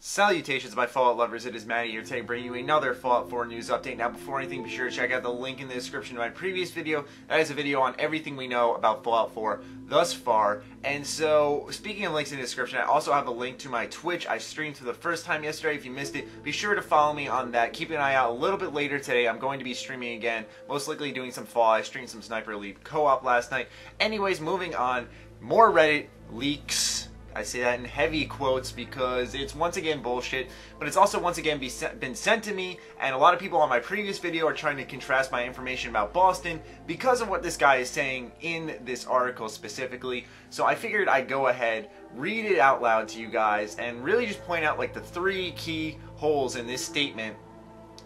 Salutations, my Fallout lovers. It is Matty here today, bringing you another Fallout 4 news update. Now, before anything, be sure to check out the link in the description to my previous video. That is a video on everything we know about Fallout 4 thus far. And so, speaking of links in the description, I also have a link to my Twitch. I streamed for the first time yesterday. If you missed it, be sure to follow me on that. Keep an eye out a little bit later today. I'm going to be streaming again, most likely doing some Fallout. I streamed some Sniper Elite co-op last night. Anyways, moving on. More Reddit leaks. I say that in heavy quotes because it's once again bullshit, but it's also once again been sent to me, and a lot of people on my previous video are trying to contrast my information about Boston because of what this guy is saying in this article specifically. So I figured I'd go ahead, read it out loud to you guys, and really just point out like the three key holes in this statement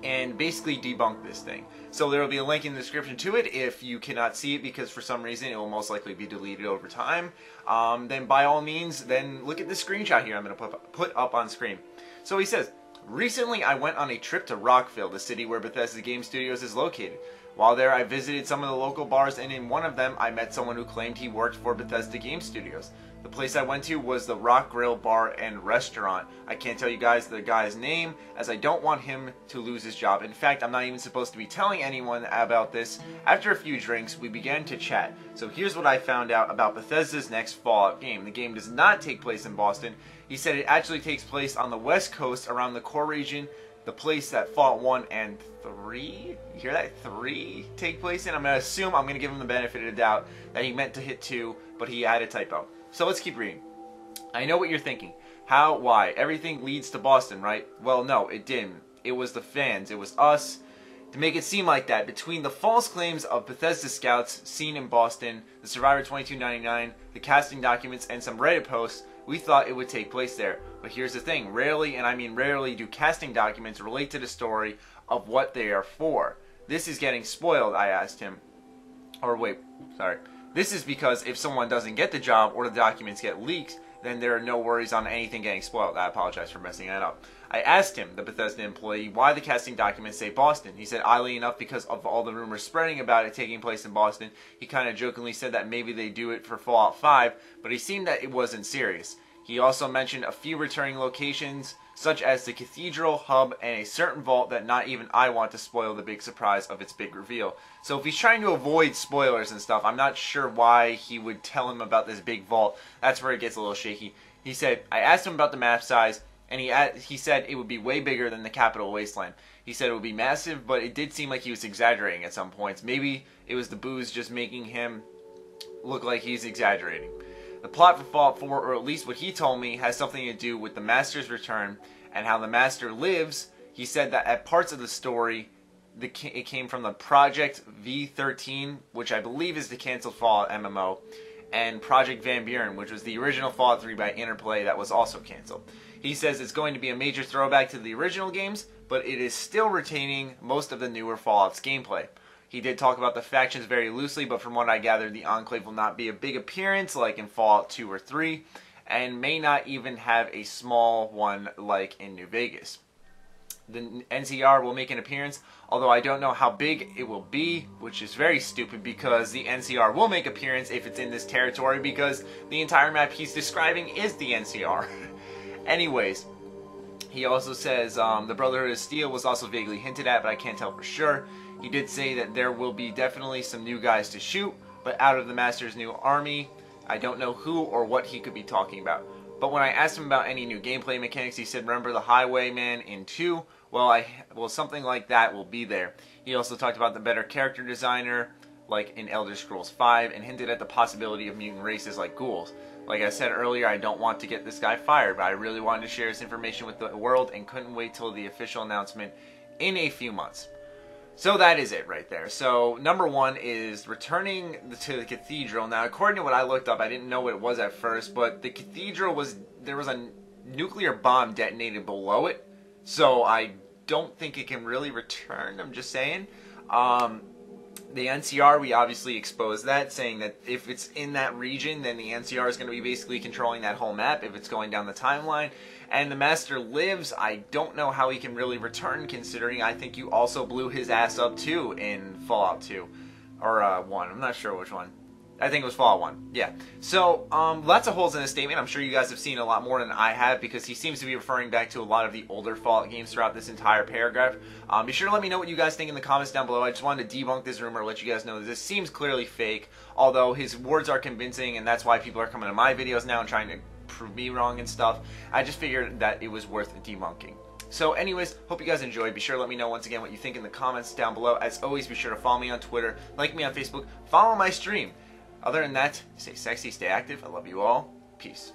and basically debunk this thing. So there will be a link in the description to it if you cannot see it because for some reason it will most likely be deleted over time. Then by all means, then look at the screenshot here I'm going to put up on screen. So he says, recently I went on a trip to Rockville, the city where Bethesda Game Studios is located. While there I visited some of the local bars, and in one of them I met someone who claimed he worked for Bethesda Game Studios. The place I went to was the Rock Grill Bar and Restaurant. I can't tell you guys the guy's name as I don't want him to lose his job. In fact, I'm not even supposed to be telling anyone about this. After a few drinks, we began to chat. So here's what I found out about Bethesda's next Fallout game. The game does not take place in Boston. He said it actually takes place on the West Coast around the core region, the place that Fallout 1 and 3, you hear that? 3 take place in? I'm going to give him the benefit of the doubt that he meant to hit 2, but he had a typo. So let's keep reading. I know what you're thinking. How? Why? Everything leads to Boston, right? Well, no, it didn't. It was the fans. It was us. To make it seem like that, between the false claims of Bethesda scouts seen in Boston, the Survivor 2299, the casting documents, and some Reddit posts, we thought it would take place there. But here's the thing. Rarely, and I mean rarely, do casting documents relate to the story of what they are for. This is getting spoiled, I asked him. Or wait, sorry. This is because if someone doesn't get the job or the documents get leaked, then there are no worries on anything getting spoiled. I apologize for messing that up. I asked him, the Bethesda employee, why the casting documents say Boston. He said, oddly enough, because of all the rumors spreading about it taking place in Boston. He kind of jokingly said that maybe they do it for Fallout 5, but he seemed that it wasn't serious. He also mentioned a few returning locations, such as the Cathedral, Hub, and a certain vault that not even I want to spoil the big surprise of its big reveal. So if he's trying to avoid spoilers and stuff, I'm not sure why he would tell him about this big vault. That's where it gets a little shaky. He said, I asked him about the map size, and he said it would be way bigger than the Capital Wasteland. He said it would be massive, but it did seem like he was exaggerating at some points. Maybe it was the booze just making him look like he's exaggerating. The plot for Fallout 4, or at least what he told me, has something to do with the Master's return and how the Master lives. He said that at parts of the story, it came from the Project V13, which I believe is the canceled Fallout MMO, and Project Van Buren, which was the original Fallout 3 by Interplay that was also canceled. He says it's going to be a major throwback to the original games, but it is still retaining most of the newer Fallout's gameplay. He did talk about the factions very loosely, but from what I gathered, the Enclave will not be a big appearance like in Fallout 2 or 3, and may not even have a small one like in New Vegas. The NCR will make an appearance, although I don't know how big it will be, which is very stupid because the NCR will make appearance if it's in this territory because the entire map he's describing is the NCR. Anyways, he also says the Brotherhood of Steel was also vaguely hinted at, but I can't tell for sure. He did say that there will be definitely some new guys to shoot, but out of the Master's new army, I don't know who or what he could be talking about. But when I asked him about any new gameplay mechanics, he said, remember the Highwayman in 2? Well, something like that will be there. He also talked about the better character designer, like in Elder Scrolls 5, and hinted at the possibility of mutant races like ghouls. Like I said earlier, I don't want to get this guy fired, but I really wanted to share this information with the world and couldn't wait till the official announcement in a few months. So that is it right there. So number one is returning to the Cathedral. Now, according to what I looked up, I didn't know what it was at first, but the Cathedral there was a nuclear bomb detonated below it. So I don't think it can really return. I'm just saying. The NCR, we obviously exposed that, saying that if it's in that region, then the NCR is going to be basically controlling that whole map if it's going down the timeline. And the Master lives. I don't know how he can really return, considering I think you also blew his ass up too in Fallout 2. Or 1. I'm not sure which one. I think it was Fallout 1. Yeah. So, lots of holes in this statement. I'm sure you guys have seen a lot more than I have because he seems to be referring back to a lot of the older Fallout games throughout this entire paragraph. Be sure to let me know what you guys think in the comments down below. I just wanted to debunk this rumor, let you guys know that this seems clearly fake, although his words are convincing, and that's why people are coming to my videos now and trying to prove me wrong and stuff. I just figured that it was worth debunking. So anyways, hope you guys enjoyed. Be sure to let me know once again what you think in the comments down below. As always, be sure to follow me on Twitter, like me on Facebook, follow my stream. Other than that, stay sexy, stay active. I love you all. Peace.